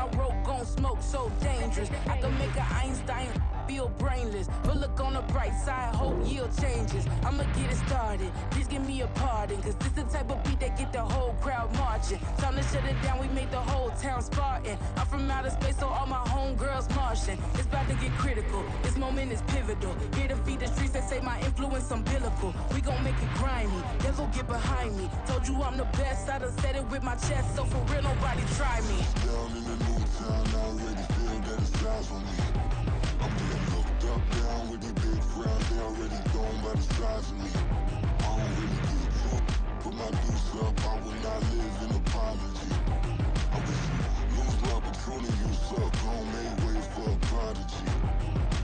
I wrote gon' smoke, so dangerous. I can make an Einstein feel brainless, but look on the bright side, hope yield changes. I'ma get it started, please give me a pardon, cause this the type of beat that get the whole crowd marching. Time to shut it down, we made the whole town Spartan. I'm from outer space, so all my homegirls Martian. It's about to get critical, this moment is pivotal. Here to feed the streets that say my influence umbilical. We gon' make it grimy, devil get behind me. Told you I'm the best, I done said it with my chest, so for real nobody try me. Down in the new town, I already feel that it's time for me. I'm getting looked up, down with these big crowds, they already gone by the size of me. I don't really get drunk, put my deuce up, I will not live in apology. I wish you lose the opportunity, you suck, gon' make way for a prodigy.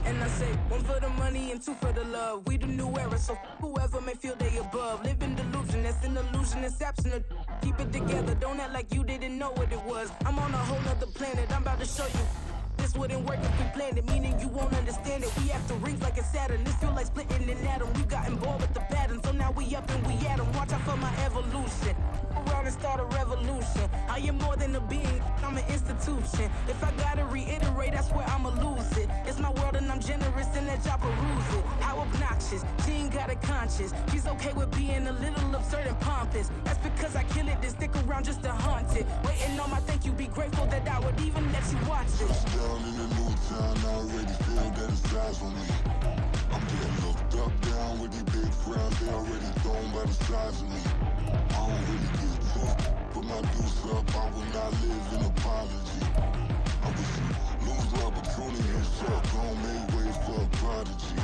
And I say, one for the money and two for the love. We the new era, so whoever may feel they above. Live in delusion, that's an illusion, it's absent. Keep it together, don't act like you didn't know what it was. I'm on a whole nother planet, I'm about to show you. This wouldn't work if we planned it, meaning you won't understand it. We after rings like a Saturn, this feel like splitting an atom. You got involved with the pattern, so now we up and we at 'em. Watch out for my evolution, around and start a revolution. I am more than a being, I'm an institution. If I gotta reiterate, that's where I'ma lose it. It's my world and I'm generous and let y'all peruse it. How obnoxious, she ain't got a conscience. She's okay with being a little absurd and pompous. That's because I kill it, then stick around just to haunt it. Waiting on my thank you, be grateful that I would even let you watch it. Down in the new town, I already feel that it's time for me. I'm getting looked up, down with these big crowds, they already gone by the size of me. I don't really get drunk, put my deuce up, I will not live in apology. I wish you lose the opportunity, you suck, gon' make way for a prodigy.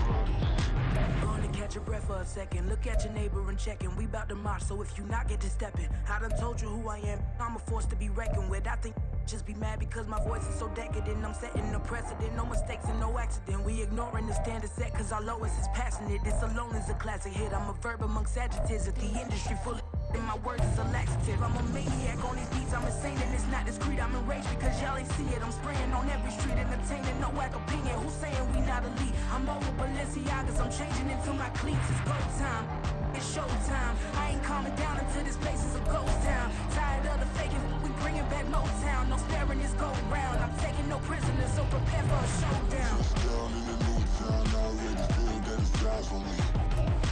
Gonna catch your breath for a second. Look at your neighbor and check in. We bout to march, so if you not get to stepping. I done told you who I am. I'm a force to be reckoned with. I think just be mad because my voice is so decadent. I'm setting a precedent, no mistakes and no accident. We ignoring the standard set cause our lowest is passionate. This alone is a classic hit. I'm a verb amongst adjectives. If the industry full of and my words is a laxative. I'm a maniac on these beats, I'm insane and it's not discreet. I'm enraged because y'all ain't see it. I'm spraying on every street, entertaining, no whack opinion. Who's saying we not elite? I'm over Balenciagas, I'm changing into my cleats. It's go time, it's showtime. I ain't calming down until this place is a ghost town. Tired of the faking, we bringing back Motown. No sparing this go round. I'm taking no prisoners, so prepare for a showdown. Down in the new town, I already feel that it's time for me.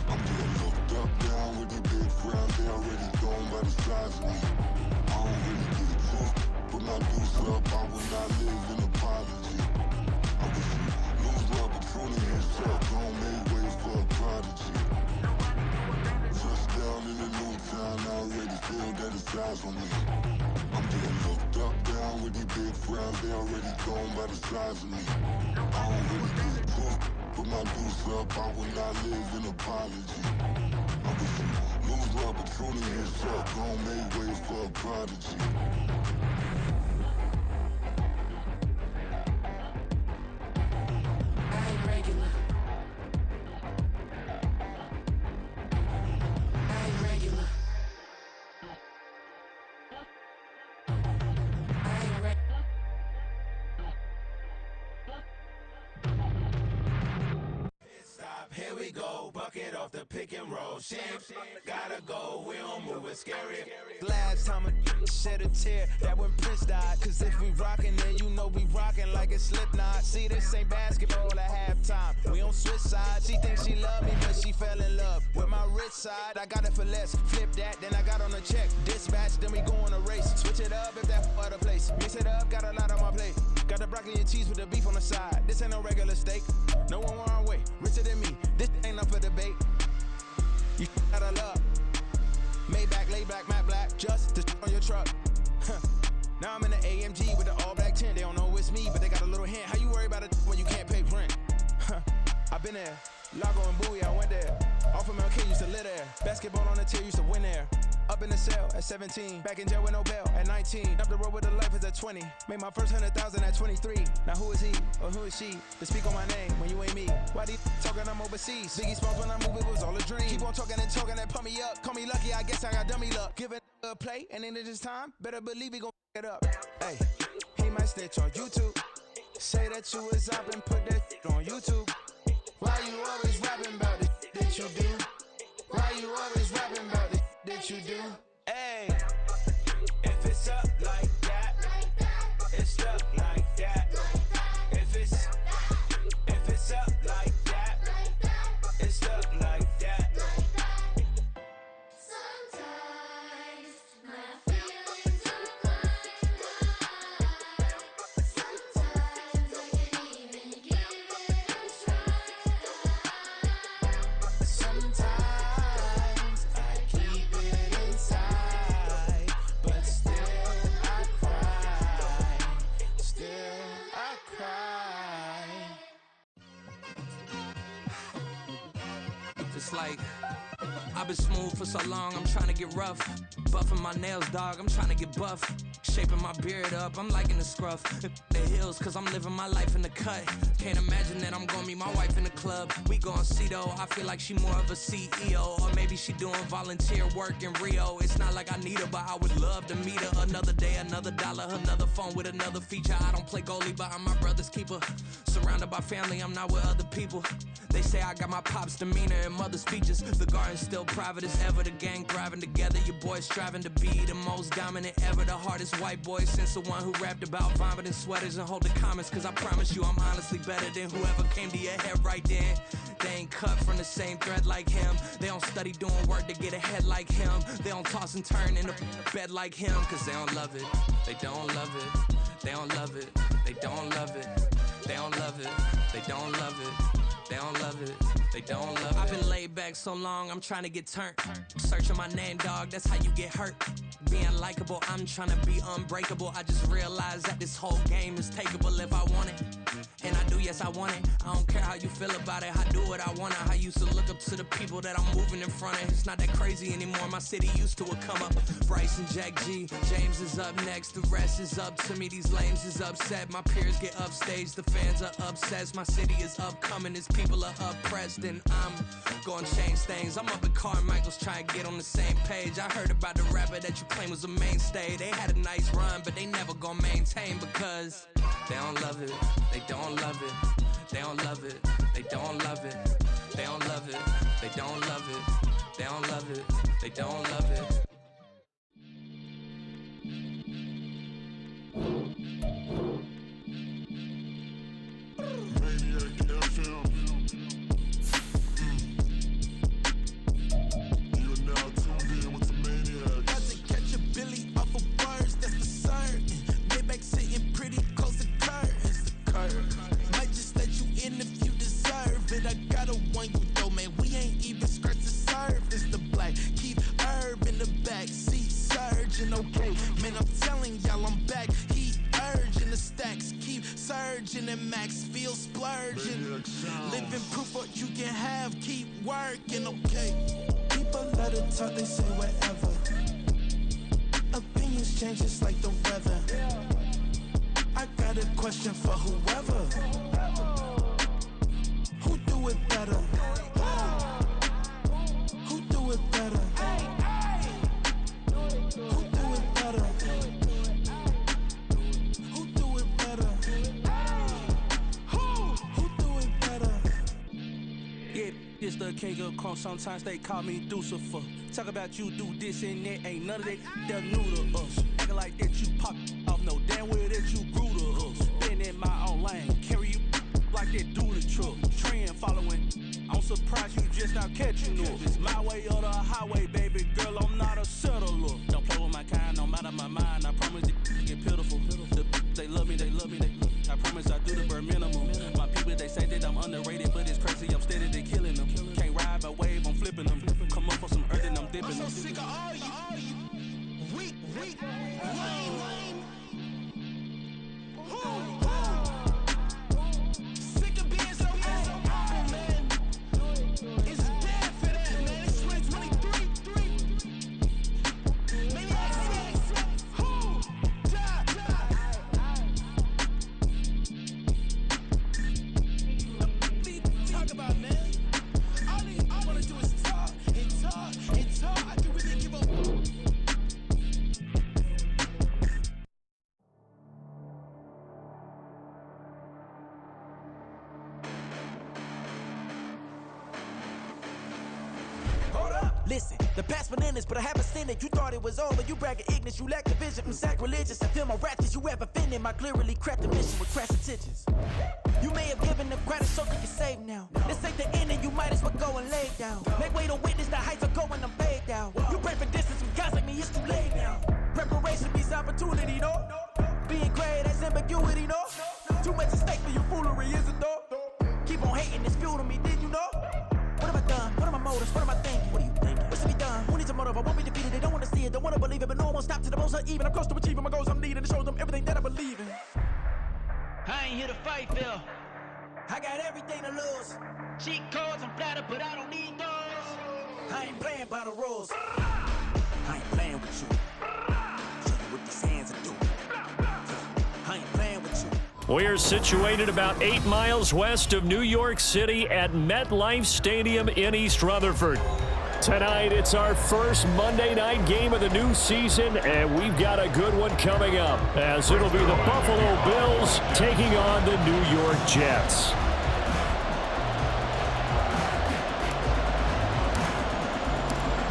I'm getting looked up, down with these big crowds, they already gone by the size of me. I don't really get drunk, put my deuce up, I will not live in apology. I wish you lose the opportunity, you suck, gon' make way for a prodigy. Just down in the new town, I already feel that it's time for me. I'm getting looked up, down with these big crowds, they already gone by the size of me. I don't really get drunk, put my deuce up, I will not live in apology. I wish you lose the opportunity, you suck, gon' make way for a prodigy. I ain't regular. I ain't regular. I ain't regular. Stop, here we go, bucket off the pick and roll. Shit, gotta go, we don't move, it's scary. Last time a shed a tear, that when Prince died. Cause if we rockin', then you know we rockin' like a Slipknot. See, this ain't basketball at halftime. We on switch sides. She thinks she love me, but she fell in love with my rich side. I got it for less, flip that, then I got on a check. Dispatch, then we go on a race. Switch it up if that other place. Mix it up, got a lot on my plate. Got the broccoli and cheese with the beef on the side. This ain't no regular steak. No one wrong way, richer than me. This ain't up for debate. You out of luck. Maybach, lay back, matte black, just the on your truck. Now I'm in the AMG with the all black tint. They don't know it's me, but they got a little hint. How you worry about it when you can't pay rent? I've been there. Lago and Bowie, I went there. Off of MLK, used to live there. Basketball on the tier, used to win there. Up in the cell at 17. Back in jail with no bail at 19. Up the road with the life is at 20. Made my first 100,000 at 23. Now who is he or who is she to speak on my name when you ain't me? Why these talking I'm overseas? Biggie Smalls when I move, it was all a dream. Keep on talking and pump me up. Call me lucky, I guess I got dummy luck. Give it a play and then it's time. Better believe he gon' it up. Hey, he might snitch on YouTube. Say that you was up and put that on YouTube. Why you always rapping about it that you do? Why you always rapping about it that you do? Hey, if it's up like that, it's up like I've been smooth for so long, I'm trying to get rough. Buffing my nails, dog, I'm trying to get buff. Shaping my beard up, I'm liking the scruff. The hills, cause I'm living my life in the cut. Can't imagine that I'm gonna meet my wife in the club. We gon' see though, I feel like she more of a CEO. Or maybe she doing volunteer work in Rio. It's not like I need her, but I would love to meet her. Another day, another dollar, another phone with another feature. I don't play goalie, but I'm my brother's keeper. Surrounded by family, I'm not with other people. They say I got my pop's demeanor and mother's features. The garden's still private as ever, the gang thriving together. Your boys striving to be the most dominant ever. The hardest white boy since the one who rapped about vomiting sweaters and hold the comments. Cause I promise you I'm honestly better than whoever came to your head right then. They ain't cut from the same thread like him. They don't study doing work to get ahead like him. They don't toss and turn in the bed like him. Cause they don't love it, they don't love it. They don't love it, they don't love it. They don't love it, they don't love it. They don't love it, they don't love it. I've been laid back so long, I'm trying to get turned. Searching my name, dog, that's how you get hurt. Being likable, I'm trying to be unbreakable. I just realized that this whole game is takeable if I want it. And I do, yes, I want it. I don't care how you feel about it, I do what I want it. I used to look up to the people that I'm moving in front of. It's not that crazy anymore, my city used to a come up. Bryce and Jack G, James is up next. The rest is up to me, these lames is upset. My peers get upstage, the fans are obsessed. My city is upcoming, its people are oppressed. And I'm gonna change things. I'm up at Carmichael's trying to get on the same page. I heard about the rapper that you claim was a mainstay. They had a nice run, but they never gonna maintain because they don't love it, they don't love it, they don't love it, they don't love it, they don't love it, they don't love it, they don't love it, they don't love it. Maniac FM. You're now tuned in with the Maniacs. Got to catch a Billy off of words, that's for certain. Maybach sitting pretty close to curtains. The curve might just let you in if you deserve it. I gotta warn you though, man, we ain't even scratched the surface. The black keep herb in the back seat surging. Okay, man, I'm telling y'all I'm back. Heat urging the stacks keep surging and max feel splurging. Living proof what you can have, keep working. Okay, people let it talk, they say whatever. Opinions change just like the weather. I got a question for whoever. Who do it better? Who do it better? Who do it better? Who do it better? Who do it better? Yeah, this the king of crunk. Sometimes they call me Lucifer. Talk about you do this and that. Ain't none of that they're new to us. Acting like that you pop off. No damn well that you grew to us. Been in my own lane. Carry you like that do the truck. Trend following. I'm surprised you just not catching up. It's my way or the highway, baby girl. I'm not a settler. Don't play with my kind, no matter my mind. I promise they get pitiful. They love me, they love me. I promise I do the bare minimum. My people, they say that I'm underrated, but it's crazy. I'm steady, they killing them. Can't ride my wave, I'm flipping them. Come up for some earth and I'm dipping them. I'm so sick of all you weak, lame. Sick of being so awful, man. It's dead for that, man. It's 2023. Maniacs. Who? Die. Talk about, man. All they wanna do is talk and talk and talk. I can really give a Listen, the past bananas, but I haven't seen it. You thought it was over, you bragging ignorance, you lack the vision from sacrilegious. I feel my ratchets, you ever offended my clearly crafted mission with crass intentions. You may have given them credit so they can save now. This ain't the end and you might as well go and lay down. Make way to witness the heights are going, I'm paid down. You pray for distance from guys like me, it's too late now. Preparation means opportunity, no? Being great, that's ambiguity, no? Too much at stake for your foolery, is it though? Keep on hating, it's fuel to me, did you know? What have I done? What are my motives? What am I thinking? What are you thinking? What should be done? Who needs a motive? I won't be defeated. They don't want to see it, don't want to believe it, but no one will stop to the most even. I'm close to achieving my goals. I'm needing to show them everything that I believe in. I ain't here to fight, Phil. I got everything to lose. Cheat codes, I'm flattered, but I don't need those. I ain't playing by the rules. I ain't playing with you. Show you what these hands are doing. I ain't playing with you. We're situated about 8 miles west of New York City at MetLife Stadium in East Rutherford. Tonight, it's our first Monday night game of the new season, and we've got a good one coming up, as it'll be the Buffalo Bills taking on the New York Jets.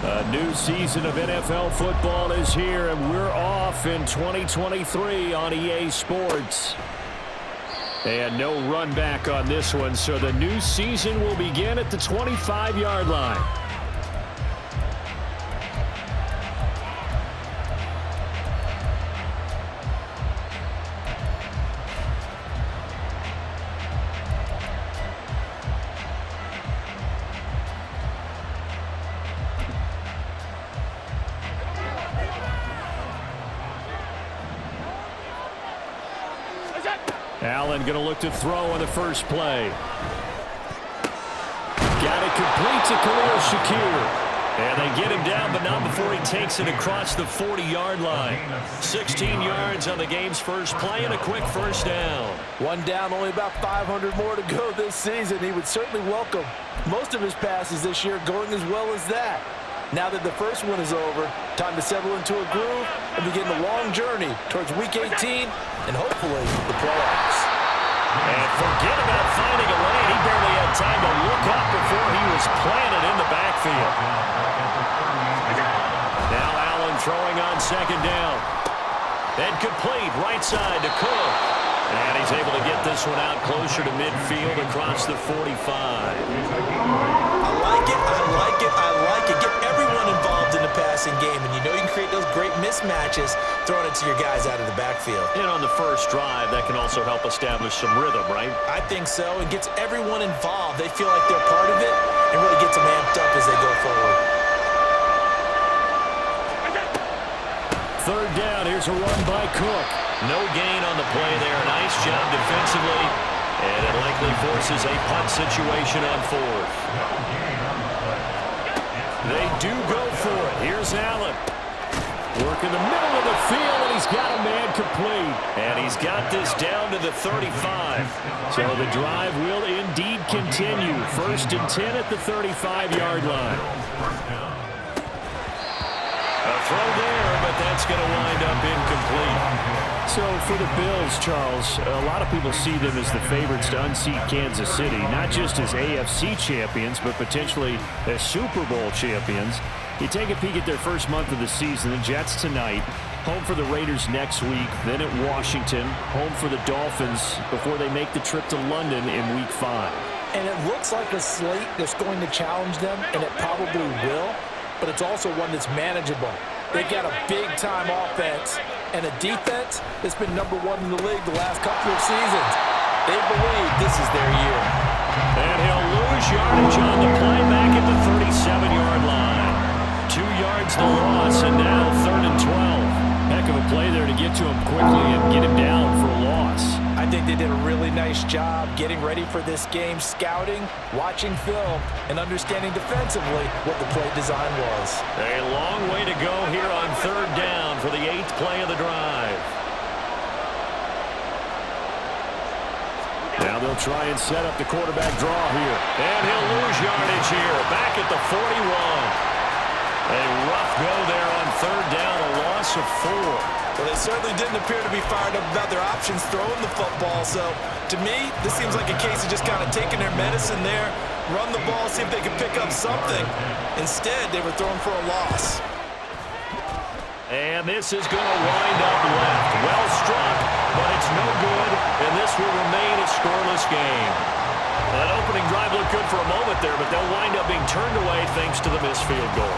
A new season of NFL football is here, and we're off in 2023 on EA Sports. And no run back on this one, so the new season will begin at the 25-yard line. Allen going to look to throw on the first play. Got it complete to Khalil Shakir. And they get him down, but not before he takes it across the 40-yard line. 16 yards on the game's first play and a quick first down. One down, only about 500 more to go this season. He would certainly welcome most of his passes this year going as well as that. Now that the first one is over, time to settle into a groove and begin the long journey towards Week 18 and hopefully the playoffs. And forget about finding a lane. He barely had time to look up before he was planted in the backfield. Now Allen throwing on second down. Then complete, right side to Cook. And he's able to get this one out closer to midfield across the 45. I like it, I like it, I like it. Get everyone involved in the passing game, and you know you can create those great mismatches throwing it to your guys out of the backfield. And on the first drive, that can also help establish some rhythm, right? I think so. It gets everyone involved. They feel like they're part of it and really gets them amped up as they go forward. Third down, here's a run by Cook. No gain on the play there. Nice job defensively. And it likely forces a punt situation on fourth. They do go for it. Here's Allen. Work in the middle of the field, and he's got a man complete. And he's got this down to the 35. So the drive will indeed continue. 1st and 10 at the 35-yard line. A throw there, but that's going to wind up incomplete. So for the Bills, Charles, a lot of people see them as the favorites to unseat Kansas City, not just as AFC champions, but potentially as Super Bowl champions. You take a peek at their first month of the season, the Jets tonight, home for the Raiders next week, then at Washington, home for the Dolphins before they make the trip to London in Week 5. And it looks like a slate that's going to challenge them, and it probably will, but it's also one that's manageable. They've got a big-time offense and a defense that's been #1 in the league the last couple of seasons. They believe this is their year. And he'll lose yardage on the play back at the 37-yard line. 2 yards the loss, and now 3rd and 12. Heck of a play there to get to him quickly and get him down for a loss. I think they did a really nice job getting ready for this game, scouting, watching film, and understanding defensively what the play design was. A long way to go here on 3rd down for the 8th play of the drive. Now they'll try and set up the quarterback draw here. And he'll lose yardage here. Back at the 41. A rough go there on 3rd down, a loss of 4. Well, they certainly didn't appear to be fired up about their options throwing the football. So, to me, this seems like a case of just kind of taking their medicine there, run the ball, see if they can pick up something. Instead, they were throwing for a loss. And this is going to wind up left. Well struck, but it's no good, and this will remain a scoreless game. That opening drive looked good for a moment there, but they'll wind up being turned away thanks to the missed field goal.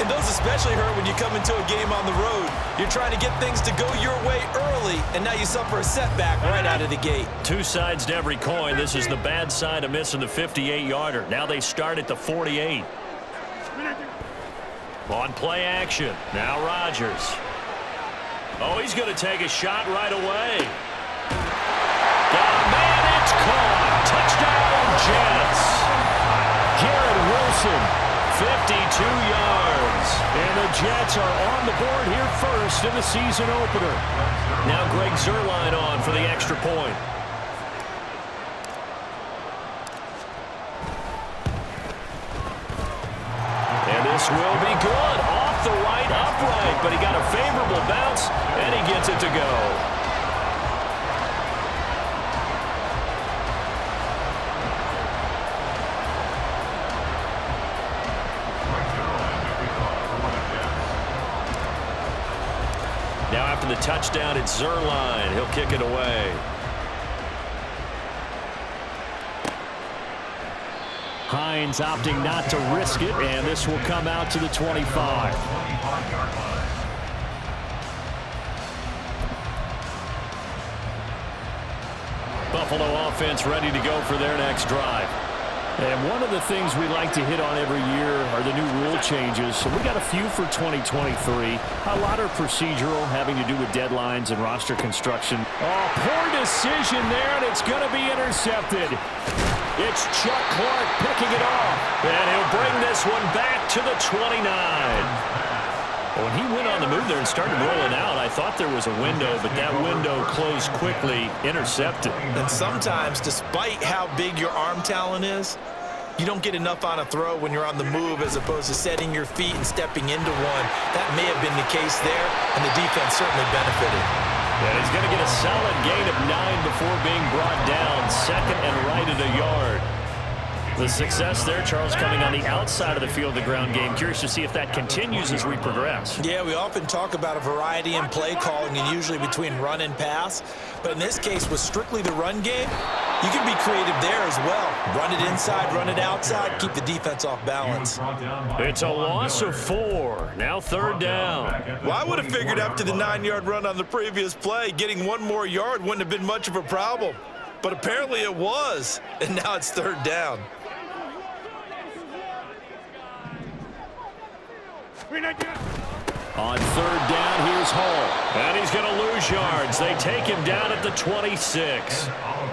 And those especially hurt when you come into a game on the road. You're trying to get things to go your way early, and now you suffer a setback right out of the gate. Two sides to every coin. This is the bad side of missing the 58-yarder. Now they start at the 48. On play action. Now Rodgers. Oh, he's going to take a shot right away. Got a man, it's caught. Touchdown, Jets. Garrett Wilson 52 yards. And the Jets are on the board here first in the season opener. Now Greg Zuerlein on for the extra point. And this will be good. Off the right upright, but he got a favorable bounce, and he gets it to go. Now after the touchdown, it's Zuerlein. He'll kick it away. Hines opting not to risk it, and this will come out to the 25. Buffalo offense ready to go for their next drive. And one of the things we like to hit on every year are the new rule changes. So we got a few for 2023. A lot are procedural, having to do with deadlines and roster construction. Oh, poor decision there, and it's going to be intercepted. It's Chuck Clark picking it off. And he'll bring this one back to the 29. When he went on the move there and started rolling out, I thought there was a window, but that window closed quickly, intercepted. And sometimes, despite how big your arm talent is, you don't get enough on a throw when you're on the move as opposed to setting your feet and stepping into one. That may have been the case there, and the defense certainly benefited. And he's going to get a solid gain of 9 before being brought down. Second and right at a yard. The success there, Charles, coming on the outside of the field, the ground game. Curious to see if that continues as we progress. Yeah, we often talk about a variety in play calling and usually between run and pass. But in this case, with strictly the run game, you can be creative there as well. Run it inside, run it outside, keep the defense off balance. It's a loss of 4. Now third down. Well, I would have figured after the 9-yard run on the previous play, getting one more yard wouldn't have been much of a problem. But apparently it was, and now it's third down. On third down, here's Hall. And he's going to lose yards. They take him down at the 26.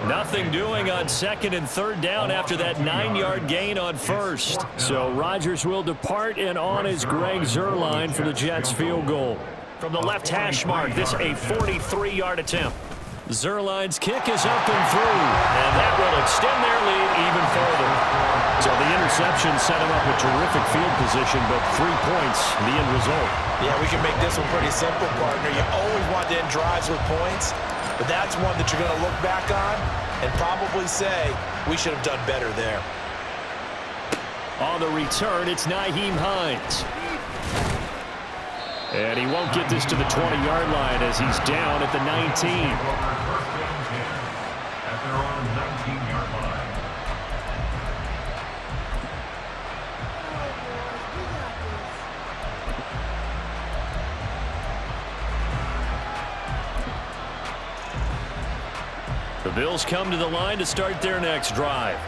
Nothing doing on second and third down after that 9-yard gain on first. So Rodgers will depart, and on is Greg Zuerlein for the Jets field goal. From the left hash mark, this a 43-yard attempt. Zuerlein's kick is up and through, and that will extend their lead even further. So the interception set him up with terrific field position, but 3 points, the end result. Yeah, we can make this one pretty simple, partner. You always want to end drives with points, but that's one that you're going to look back on and probably say, we should have done better there. On the return, it's Nyheim Hines. And he won't get this to the 20-yard line as he's down at the 19. The Bills come to the line to start their next drive.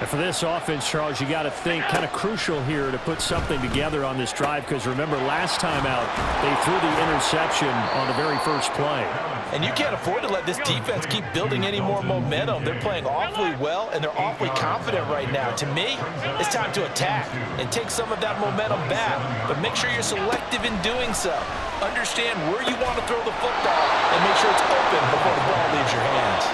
And for this offense, Charles, you got to think kind of crucial here to put something together on this drive, because remember last time out they threw the interception on the very first play. And you can't afford to let this defense keep building any more momentum. They're playing awfully well, and they're awfully confident right now. To me, it's time to attack and take some of that momentum back, but make sure you're selective in doing so. Understand where you want to throw the football and make sure it's open before the ball leaves your hands.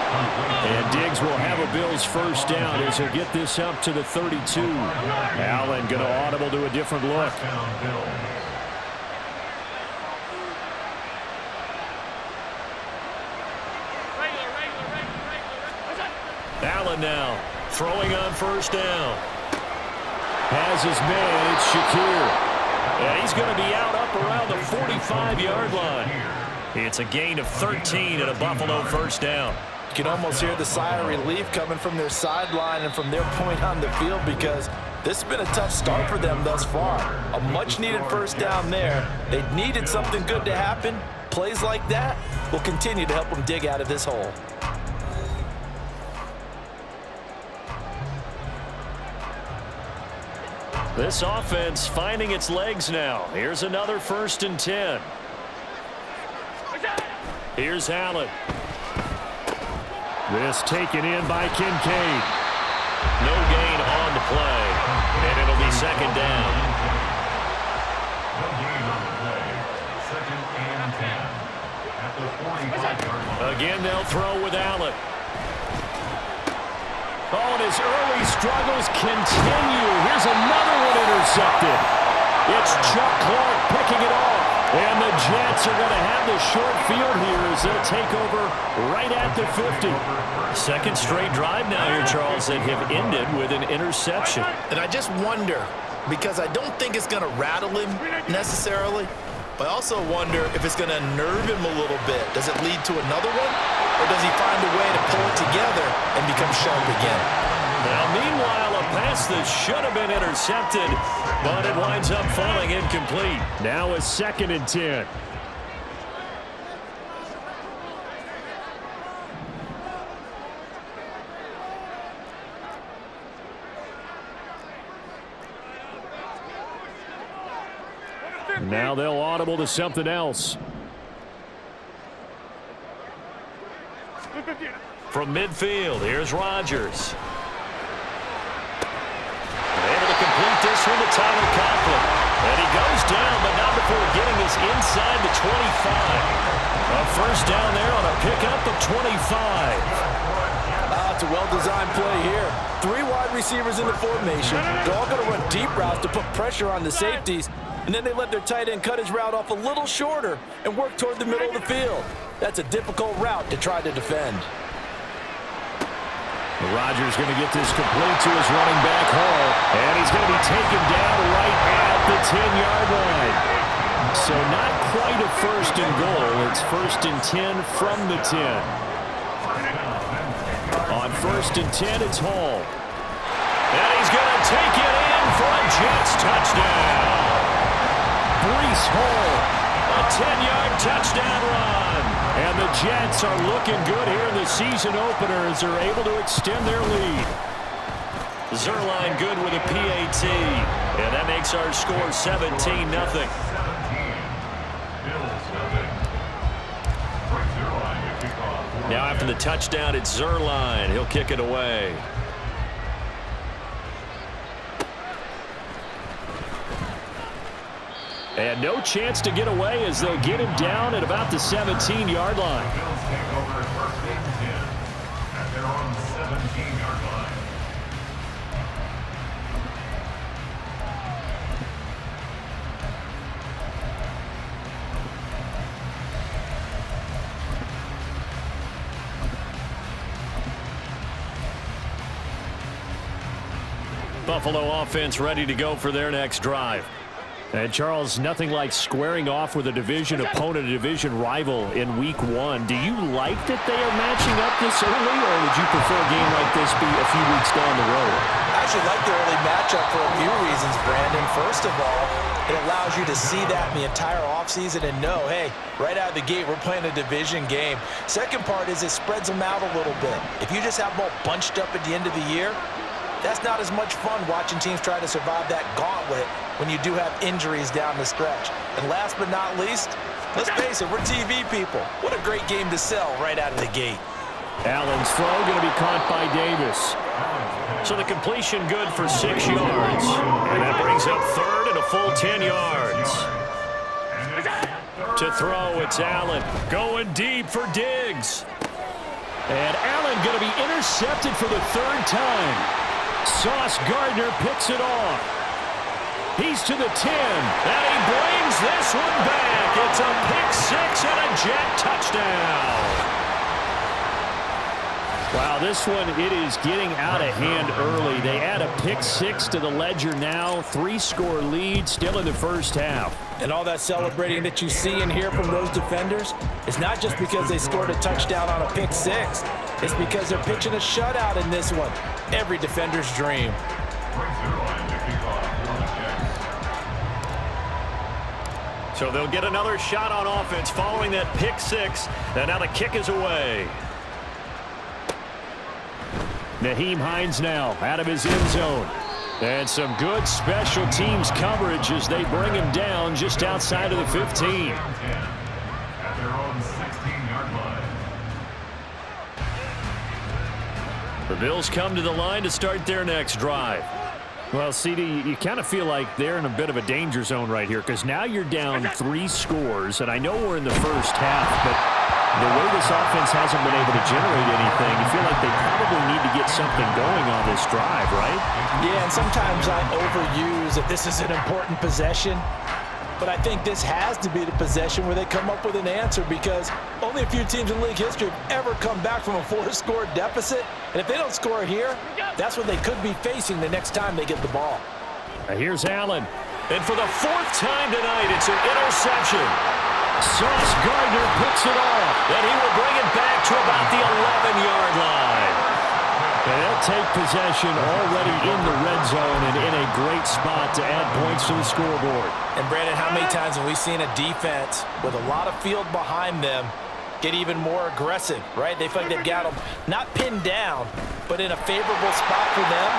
And Diggs will have a Bills first down as he'll get this up to the 32. Allen going to audible to a different look. Allen now throwing on first down. Has his man, it's Shakir. And he's going to be out up around the 45-yard line. It's a gain of 13 and a Buffalo first down. You can almost hear the sigh of relief coming from their sideline and from their point on the field, because this has been a tough start for them thus far. A much-needed first down there. They needed something good to happen. Plays like that will continue to help them dig out of this hole. This offense finding its legs now. Here's another 1st and 10. Here's Allen. This taken in by Kincaid. No gain on the play. And it'll be second down. Again, they'll throw with Allen. Oh, and his early struggles continue. Here's another one intercepted. It's Chuck Clark picking it off. And the Jets are going to have the short field here as they'll take over right at the 50. Second straight drive now here, Charles, that have ended with an interception. And I just wonder, because I don't think it's going to rattle him necessarily, but I also wonder if it's going to nerve him a little bit. Does it lead to another one? Or does he find a way to pull it together and become sharp again? Now, meanwhile, a pass that should have been intercepted, but it winds up falling incomplete. Now a 2nd and 10. Now they'll audible to something else. From midfield, here's Rodgers. Able to complete this one to Tyler Conklin. And he goes down, but not before getting this inside the 25. A first down there on a pickup of 25. It's a well-designed play here. 3 wide receivers in the formation. They're all going to run deep routes to put pressure on the safeties. And then they let their tight end cut his route off a little shorter and work toward the middle of the field. That's a difficult route to try to defend. Rodgers going to get this complete to his running back Hall, and he's going to be taken down right at the 10-yard line. So not quite a first and goal. It's 1st and 10 from the 10. On 1st and 10, it's Hall. And he's going to take it in for a Jets touchdown. Breece Hall, a 10-yard touchdown run. And the Jets are looking good here in the season opener as they're able to extend their lead. Zerline good with a PAT. And that makes our score 17-0. Now after the touchdown, it's Zerline. He'll kick it away. And no chance to get away as they'll get him down at about the 17-yard line. Buffalo offense ready to go for their next drive. And, Charles, nothing like squaring off with a division opponent, a division rival in Week 1. Do you like that they are matching up this early, or would you prefer a game like this be a few weeks down the road? I actually like the early matchup for a few reasons, Brandon. First of all, it allows you to see that in the entire offseason and know, hey, right out of the gate, we're playing a division game. Second part is it spreads them out a little bit. If you just have them all bunched up at the end of the year, that's not as much fun watching teams try to survive that gauntlet when you do have injuries down the stretch. And last but not least, let's face it, we're TV people. What a great game to sell right out of the gate. Allen's throw going to be caught by Davis. So the completion good for 6 yards. And that brings up 3rd and a full 10 yards. To throw, it's Allen going deep for Diggs. And Allen going to be intercepted for the 3rd time. Sauce Gardner picks it off. He's to the 10, and he brings this one back. It's a pick 6 and a Jet touchdown. Wow, this one, it is getting out of hand early. They add a pick 6 to the ledger now. 3-score lead, still in the first half. And all that celebrating that you see and hear from those defenders is not just because they scored a touchdown on a pick 6. It's because they're pitching a shutout in this one. Every defender's dream. So they'll get another shot on offense following that pick 6. And now the kick is away. Nyheim Hines now out of his end zone. And some good special teams coverage as they bring him down just outside of the 15. At their own 16-yard line. The Bills come to the line to start their next drive. Well, CD, you kind of feel like they're in a bit of a danger zone right here because now you're down 3 scores, and I know we're in the first half, but the way this offense hasn't been able to generate anything, you feel like they probably need to get something going on this drive, right? Yeah, and sometimes I overuse that this is an important possession, but I think this has to be the possession where they come up with an answer because only a few teams in league history have ever come back from a 4-score deficit. And if they don't score here, that's what they could be facing the next time they get the ball. Here's Allen. And for the 4th time tonight, it's an interception. Sauce Gardner picks it off, and he will bring it back to about the 11-yard line. And they'll take possession already in the red zone and in a great spot to add points to the scoreboard. And, Brandon, how many times have we seen a defense with a lot of field behind them get even more aggressive, right? They feel like they've got them not pinned down, but in a favorable spot for them.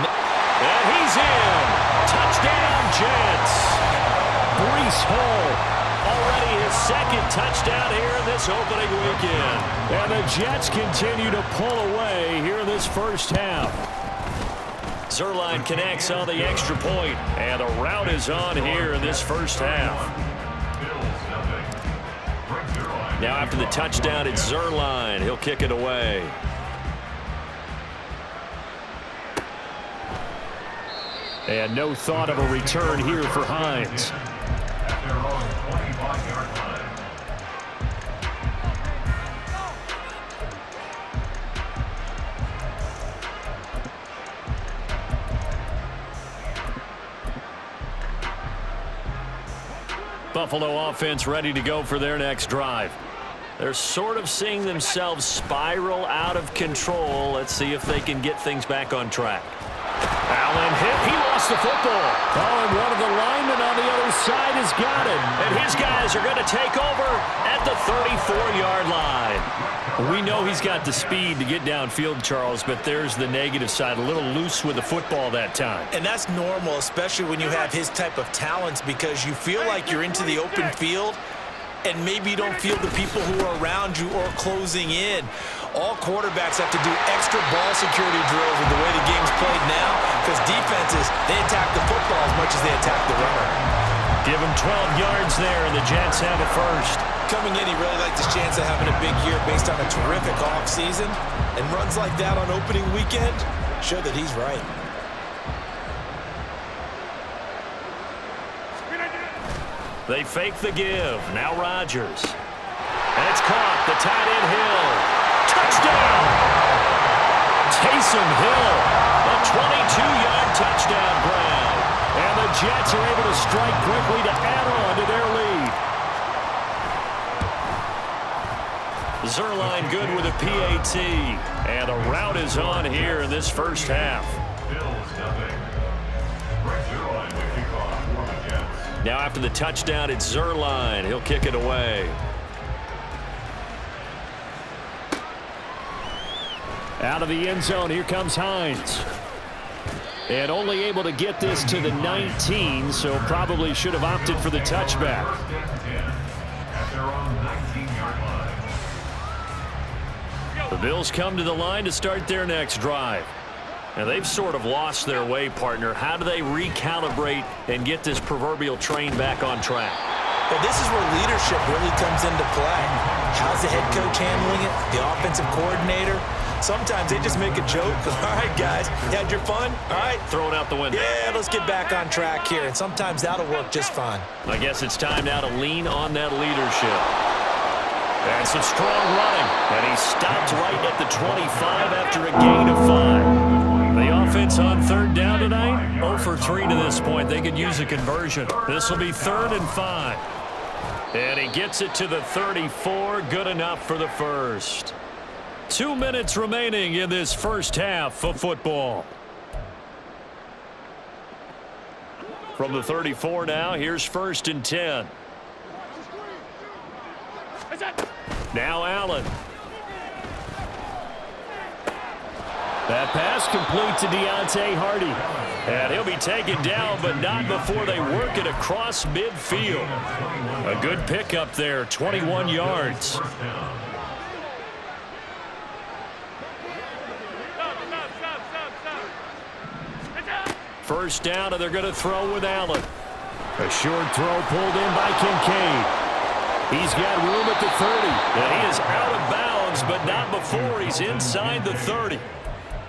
And he's in. Touchdown, Jets. Breece Hall. Already his 2nd touchdown here in this opening weekend. And the Jets continue to pull away here in this first half. Zerline connects on the extra point, and the route is on here in this first half. Now after the touchdown, it's Zerline. He'll kick it away. And no thought of a return here for Hines. Buffalo offense ready to go for their next drive. They're sort of seeing themselves spiral out of control. Let's see if they can get things back on track. Allen hit. He lost the football. Oh, and one of the linemen on the other side has got it. And his guys are going to take over at the 34-yard line. We know he's got the speed to get downfield, Charles, but there's the negative side. A little loose with the football that time. And that's normal, especially when you have his type of talents, because you feel like you're into the open field and maybe you don't feel the people who are around you or closing in. All quarterbacks have to do extra ball security drills with the way the game's played now because defenses, they attack the football as much as they attack the runner. Give him 12 yards there, and the Jets have a first. Coming in, he really liked his chance of having a big year based on a terrific offseason, and runs like that on opening weekend show that he's right. They fake the give. Now Rodgers. And it's caught. The tight end Hill. Touchdown! Taysom Hill. A 22-yard touchdown grab. And the Jets are able to strike quickly to add on to their lead. Zerline good with a PAT. And a route is on here in this first half. Now after the touchdown, it's Zerline. He'll kick it away. Out of the end zone, here comes Hines. And only able to get this to the 19, so probably should have opted for the touchback. The Bills come to the line to start their next drive. Now, they've sort of lost their way, partner. How do they recalibrate and get this proverbial train back on track? Well, this is where leadership really comes into play. How's the head coach handling it? The offensive coordinator? Sometimes they just make a joke. All right, guys, you had your fun? All right. Throw it out the window. Yeah, let's get back on track here. And sometimes that'll work just fine. I guess it's time now to lean on that leadership. And some strong running. And he stopped right at the 25 after a gain of 5. The offense on third down tonight, 0 for 3 to this point. They could use a conversion. This will be 3rd and 5. And he gets it to the 34. Good enough for the first. 2 minutes remaining in this first half of football. From the 34 now, here's 1st and 10. Now Allen. That pass complete to Deontay Hardy. And he'll be taken down, but not before they work it across midfield. A good pickup there, 21 yards. First down, and they're going to throw with Allen. A short throw pulled in by Kincaid. He's got room at the 30. And he is out of bounds, but not before he's inside the 30.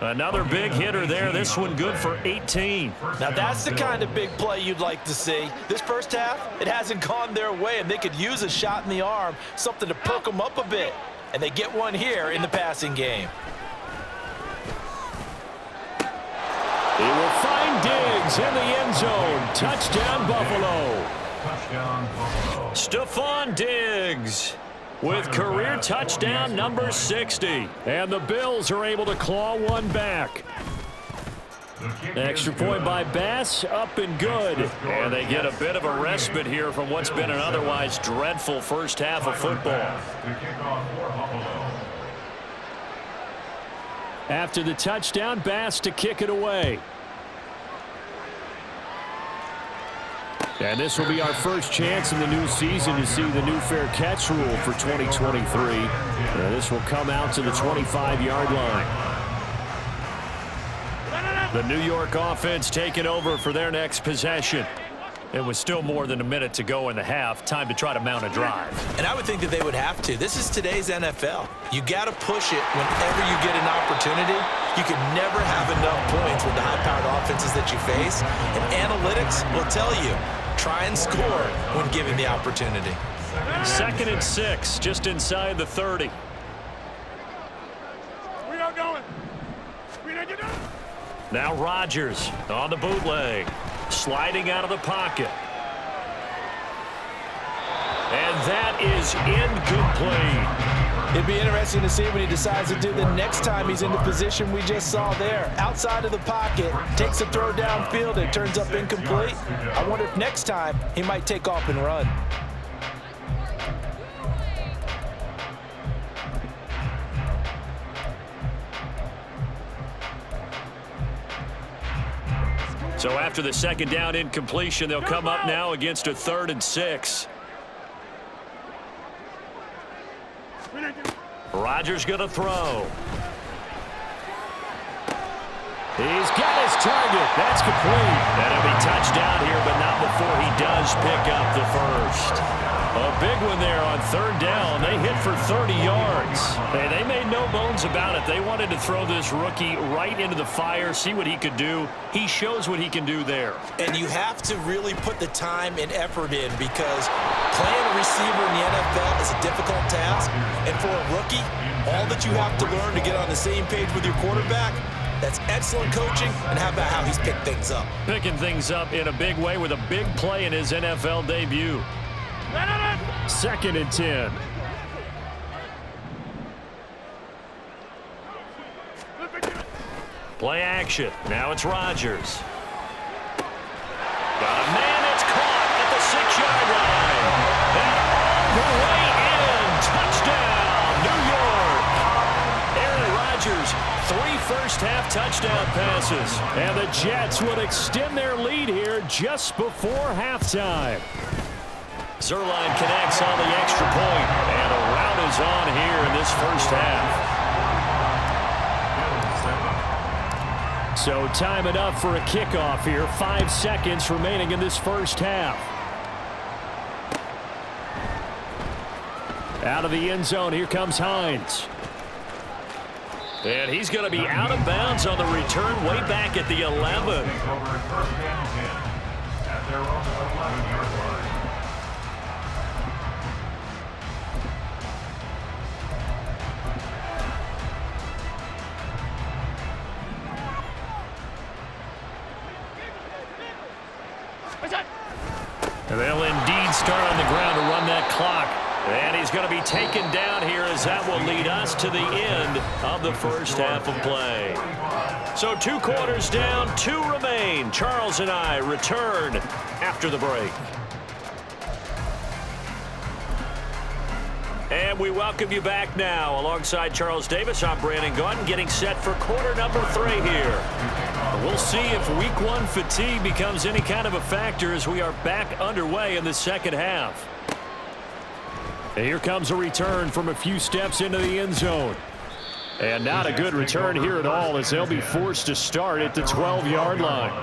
Another big hitter there. This one good for 18. Now that's the kind of big play you'd like to see. This first half, it hasn't gone their way, and they could use a shot in the arm, something to perk them up a bit. And they get one here in the passing game. He will find Diggs in the end zone. Touchdown, Buffalo. Stephon Diggs with career touchdown number 60. And the Bills are able to claw one back. Extra point by Bass, up and good. And they get a bit of a respite here from what's been an otherwise dreadful first half of football. After the touchdown, Bass to kick it away. And this will be our first chance in the new season to see the new fair catch rule for 2023. This will come out to the 25-yard line. The New York offense taking over for their next possession. It was still more than a minute to go in the half. Time to try to mount a drive. And I would think that they would have to. This is today's NFL. You got to push it whenever you get an opportunity. You can never have enough points with the high-powered offenses that you face. And analytics will tell you, try and score when given the opportunity. 2nd and 6, just inside the 30. We are going. We don't get done. Now Rodgers on the bootleg, sliding out of the pocket. And that is incomplete. It'd be interesting to see what he decides to do the next time he's in the position we just saw there. Outside of the pocket, takes a throw downfield, it turns up incomplete. I wonder if next time he might take off and run. So after the second down incompletion, they'll come up now against a 3rd and 6. Rodgers going to throw. He's got his target. That's complete. That'll be touchdown here, but not before he does pick up the first. A big one there on 3rd down. They hit for 30 yards. Hey, they made no bones about it. They wanted to throw this rookie right into the fire, see what he could do. He shows what he can do there. And you have to really put the time and effort in, because playing a receiver in the NFL is a difficult task. And for a rookie, all that you have to learn to get on the same page with your quarterback, that's excellent coaching. And how about how he's picked things up? Picking things up in a big way with a big play in his NFL debut. 2nd and 10. Play action. Now it's Rodgers. Got a man that's caught at the 6-yard line. And all the way in. Touchdown, New York. Aaron Rodgers, 3 first-half touchdown passes. And the Jets would extend their lead here just before halftime. Zerline connects on the extra point, and a rout is on here in this first half. So time enough for a kickoff here. 5 seconds remaining in this first half. Out of the end zone, here comes Hines. And he's going to be out of bounds on the return way back at the 11. And they'll indeed start on the ground to run that clock. And he's going to be taken down here, as that will lead us to the end of the first half of play. So 2 quarters down, 2 remain. Charles and I return after the break. And we welcome you back now. Alongside Charles Davis, I'm Brandon Gaudin, getting set for quarter number 3 here. We'll see if week 1 fatigue becomes any kind of a factor as we are back underway in the second half. And here comes a return from a few steps into the end zone. And not a good return here at all, as they'll be forced to start at the 12-yard line.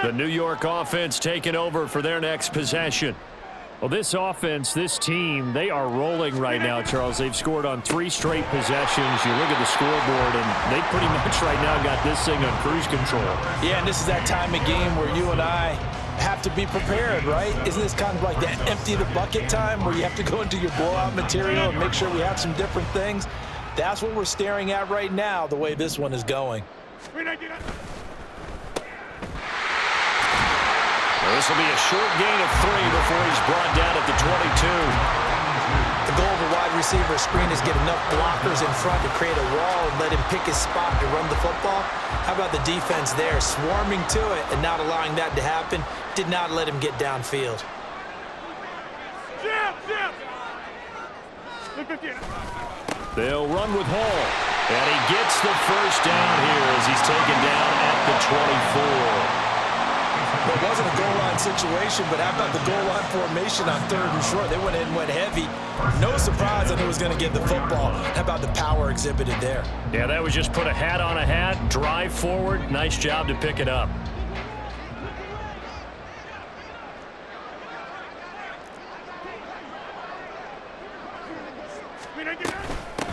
The New York offense taking over for their next possession. Well, this offense, this team, they are rolling right now, Charles. They've scored on 3 straight possessions. You look at the scoreboard, and they pretty much right now got this thing on cruise control. Yeah, and this is that time of game where you and I have to be prepared, right? Isn't this kind of like that empty the bucket time where you have to go into your blowout material and make sure we have some different things? That's what we're staring at right now, the way this one is going. This will be a short gain of 3 before he's brought down at the 22. The goal of a wide receiver screen is get enough blockers in front to create a wall and let him pick his spot to run the football. How about the defense there, swarming to it and not allowing that to happen? Did not let him get downfield. They'll run with Hall. And he gets the first down here as he's taken down at the 24. It wasn't a goal line situation, but how about the goal line formation on 3rd and short? They went in and went heavy. No surprise that he was going to get the football. How about the power exhibited there? Yeah, that was just put a hat on a hat, drive forward. Nice job to pick it up.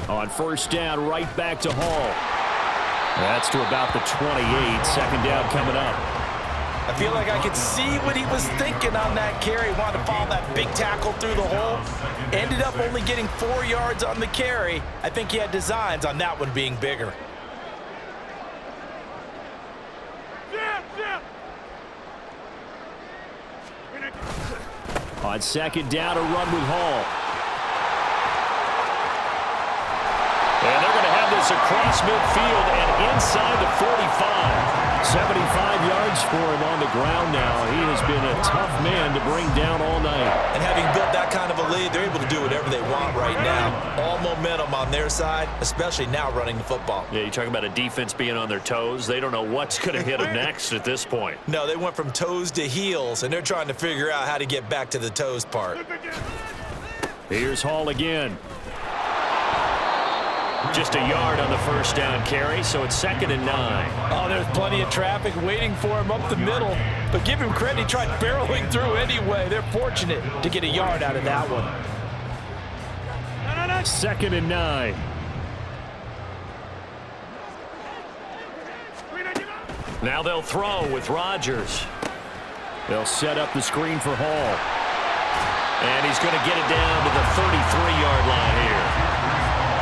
On 1st down, right back to Hall. That's to about the 28. 2nd down coming up. I feel like I could see what he was thinking on that carry. Wanted to follow that big tackle through the hole. Ended up only getting 4 yards on the carry. I think he had designs on that one being bigger. On 2nd down, a run with Hall. And they're going to have this across midfield and inside the 45. 75 yards for him on the ground now. He has been a tough man to bring down all night. And having built that kind of a lead, they're able to do whatever they want right now. All momentum on their side, especially now running the football. Yeah, you talk about a defense being on their toes. They don't know what's going to hit them next at this point. No, they went from toes to heels, and they're trying to figure out how to get back to the toes part. Here's Hall again. Just a yard on the 1st down carry, so it's 2nd and 9. Oh, there's plenty of traffic waiting for him up the middle. But give him credit, he tried barreling through anyway. They're fortunate to get a yard out of that one. 2nd and 9. Now they'll throw with Rodgers. They'll set up the screen for Hall. And he's going to get it down to the 33-yard line here.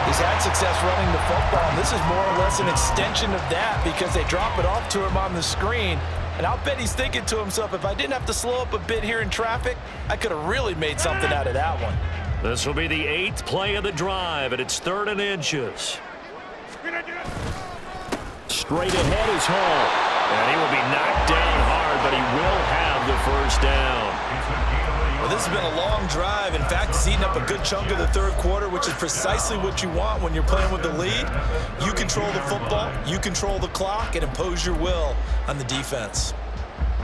He's had success running the football, and this is more or less an extension of that because they drop it off to him on the screen. And I'll bet he's thinking to himself, if I didn't have to slow up a bit here in traffic, I could have really made something out of that one. This will be the 8th play of the drive, and it's 3rd and inches. Straight ahead is Hall. And he will be knocked down hard, but he will have the 1st down. Well, this has been a long drive. In fact, it's eaten up a good chunk of the 3rd quarter, which is precisely what you want when you're playing with the lead. You control the football, you control the clock, and impose your will on the defense.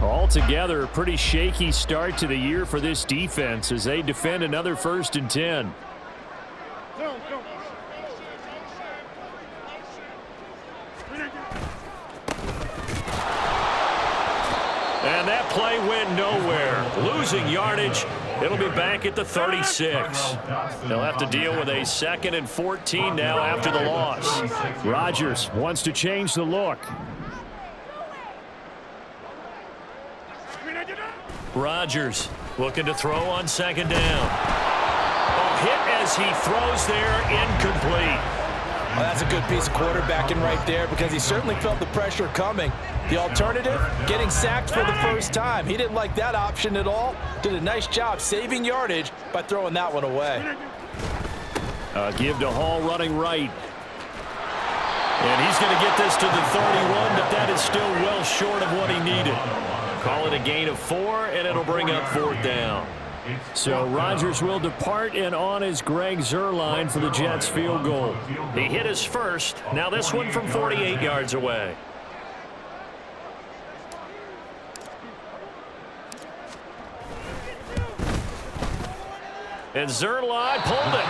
Altogether, a pretty shaky start to the year for this defense as they defend another 1st and 10. And that play went nowhere. Losing yardage. It'll be back at the 36. They'll have to deal with a 2nd and 14 now after the loss. Rodgers wants to change the look. Rodgers looking to throw on 2nd down. A hit as he throws there, incomplete. Well, that's a good piece of quarterbacking right there because he certainly felt the pressure coming. The alternative, getting sacked for the 1st time. He didn't like that option at all. Did a nice job saving yardage by throwing that one away. Give to Hall running right. And he's going to get this to the 31, but that is still well short of what he needed. Call it a gain of 4, and it'll bring up 4th down. So Rodgers will depart, and on is Greg Zuerlein for the Jets field goal. He hit his first. Now this one from 48 yards away. And Zuerlein pulled it.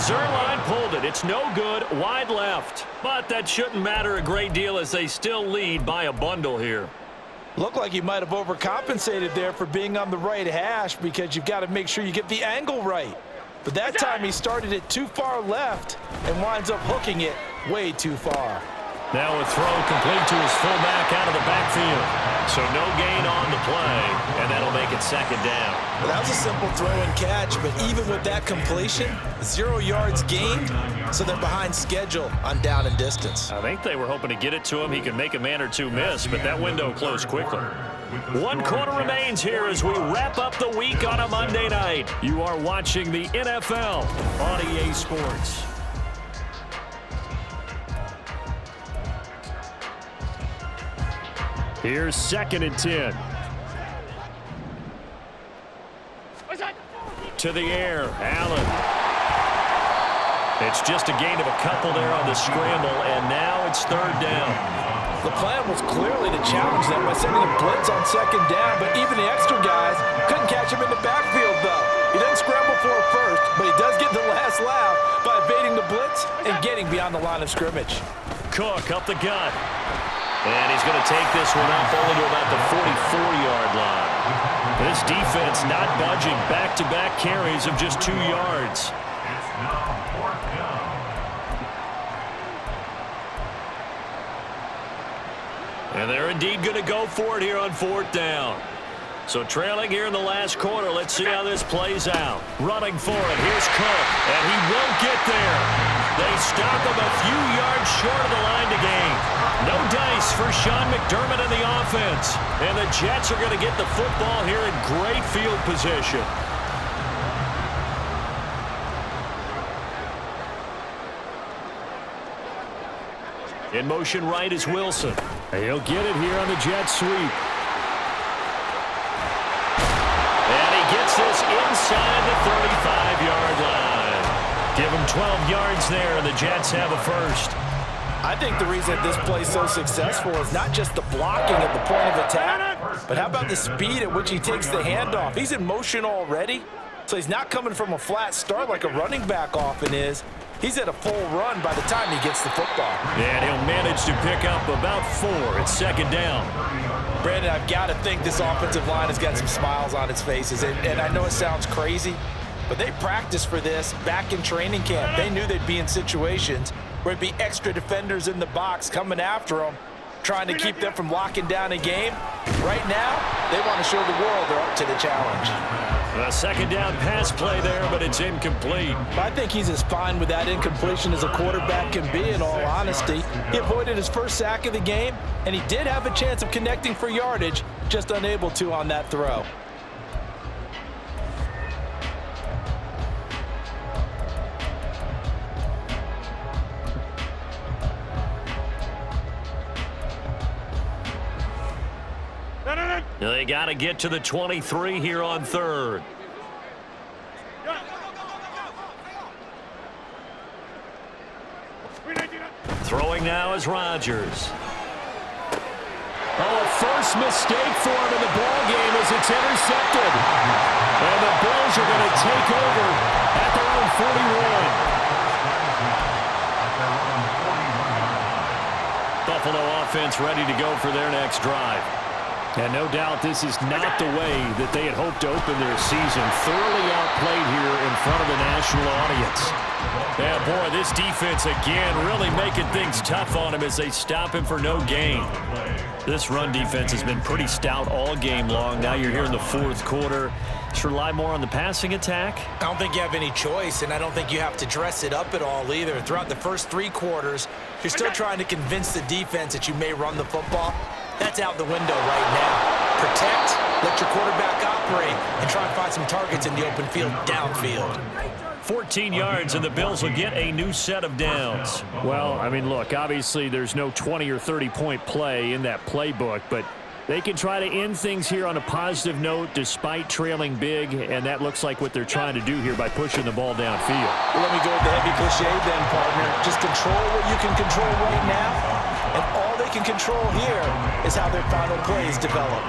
Zuerlein pulled it. It's no good. Wide left. But that shouldn't matter a great deal as they still lead by a bundle here. Looked like he might have overcompensated there for being on the right hash because you've got to make sure you get the angle right. But that time he started it too far left and winds up hooking it way too far. Now a throw complete to his fullback out of the backfield. So no gain on the play, and that'll make it second down. Well, that was a simple throw and catch, but even with that completion, 0 yards gained, so they're behind schedule on down and distance. I think they were hoping to get it to him. He could make a man or two miss, but that window closed quickly. 1 quarter remains here as we wrap up the week on a Monday night. You are watching the NFL on EA Sports. Here's 2nd and 10. To the air, Allen. It's just a gain of a couple there on the scramble, and now it's 3rd down. The plan was clearly to challenge them by sending a blitz on 2nd down, but even the extra guys couldn't catch him in the backfield, though. He didn't scramble for it first, but he does get the last laugh by evading the blitz and getting beyond the line of scrimmage. Cook up the gut. And he's going to take this one up only to about the 44-yard line. This defense not budging. Back-to-back carries of just 2 yards. And they're indeed going to go for it here on 4th down. So trailing here in the last quarter. Let's see how this plays out. Running for it. Here's Cook. And he won't get there. They stop him a few yards short of the line to gain. No dice for Sean McDermott and the offense. And the Jets are going to get the football here in great field position. In motion right is Wilson. He'll get it here on the jet sweep. And he gets this inside the 35-yard line. Give him 12 yards there, and the Jets have a first. I think the reason this play is so successful is not just the blocking at the point of attack, but how about the speed at which he takes the handoff? He's in motion already, so he's not coming from a flat start like a running back often is. He's at a full run by the time he gets the football. And he'll manage to pick up about 4. It's 2nd down. Brandon, I've got to think this offensive line has got some smiles on its faces. And I know it sounds crazy, but they practiced for this back in training camp. They knew they'd be in situations where it'd be extra defenders in the box coming after them, trying to keep them from locking down a game. Right now, they want to show the world they're up to the challenge. A 2nd down pass play there, but it's incomplete. I think he's as fine with that incompletion as a quarterback can be, in all honesty. He avoided his first sack of the game, and he did have a chance of connecting for yardage, just unable to on that throw. They got to get to the 23 here on 3rd. Throwing now is Rodgers. Oh, a first mistake for him in the ball game as it's intercepted. And the Bills are going to take over at their own 41. Buffalo offense ready to go for their next drive. And no doubt this is not the way that they had hoped to open their season. Thoroughly outplayed here in front of the national audience. Yeah, boy, this defense again really making things tough on him as they stop him for no gain. This run defense has been pretty stout all game long. Now you're here in the 4th quarter. Just rely more on the passing attack. I don't think you have any choice, and I don't think you have to dress it up at all either. Throughout the first 3 quarters, you're still trying to convince the defense that you may run the football. That's out the window right now. Protect, let your quarterback operate, and try and find some targets in the open field downfield. 14 yards, and the Bills will get a new set of downs. Well, I mean, look, obviously there's no 20 or 30-point play in that playbook, but they can try to end things here on a positive note despite trailing big, and that looks like what they're trying to do here by pushing the ball downfield. Well, let me go with the heavy cliche then, partner. Just control what you can control right now, and all they can control here is how their final plays develop.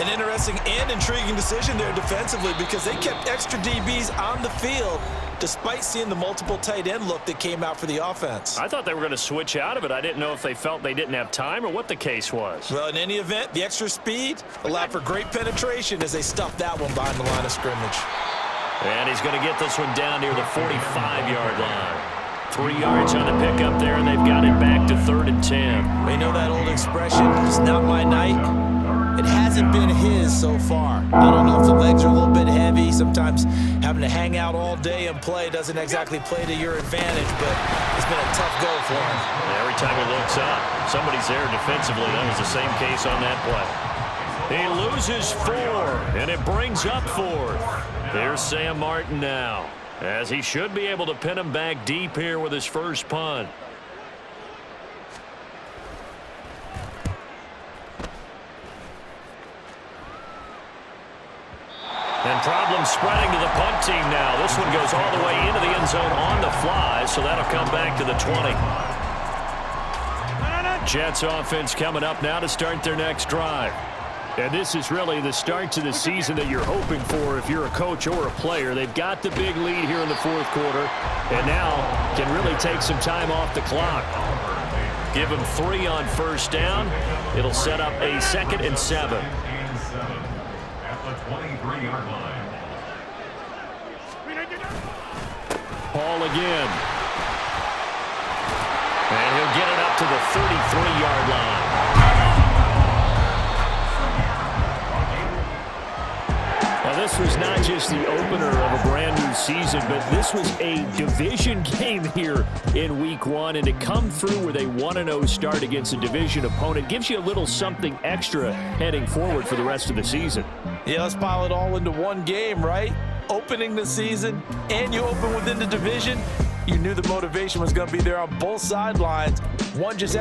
An interesting and intriguing decision there defensively because they kept extra DBs on the field despite seeing the multiple tight end look that came out for the offense. I thought they were going to switch out of it. I didn't know if they felt they didn't have time or what the case was. Well, in any event, the extra speed allowed for great penetration as they stuffed that one behind the line of scrimmage. And he's going to get this one down near the 45-yard line. 3 yards on the pickup there, and they've got it back to 3rd and 10. We know that old expression, it's not my night. It hasn't been his so far. I don't know if the legs are a little bit heavy. Sometimes having to hang out all day and play doesn't exactly play to your advantage, but it's been a tough go for him. Every time he looks up, somebody's there defensively. That was the same case on that play. He loses 4, and it brings up 4th. Here's Sam Martin now, as he should be able to pin him back deep here with his first punt. And problems spreading to the punt team now. This one goes all the way into the end zone on the fly, so that'll come back to the 20. Jets offense coming up now to start their next drive. And this is really the start to the season that you're hoping for if you're a coach or a player. They've got the big lead here in the 4th quarter, and now can really take some time off the clock. Give them 3 on first down. It'll set up a 2nd and 7. Paul again. And he'll get it up to the 33-yard line. Now, this was not just the opener of a brand-new season, but this was a division game here in Week 1. And to come through with a 1-0 start against a division opponent gives you a little something extra heading forward for the rest of the season. Yeah, let's pile it all into one game, right? Opening the season, and you open within the division. You knew the motivation was going to be there on both sidelines. One just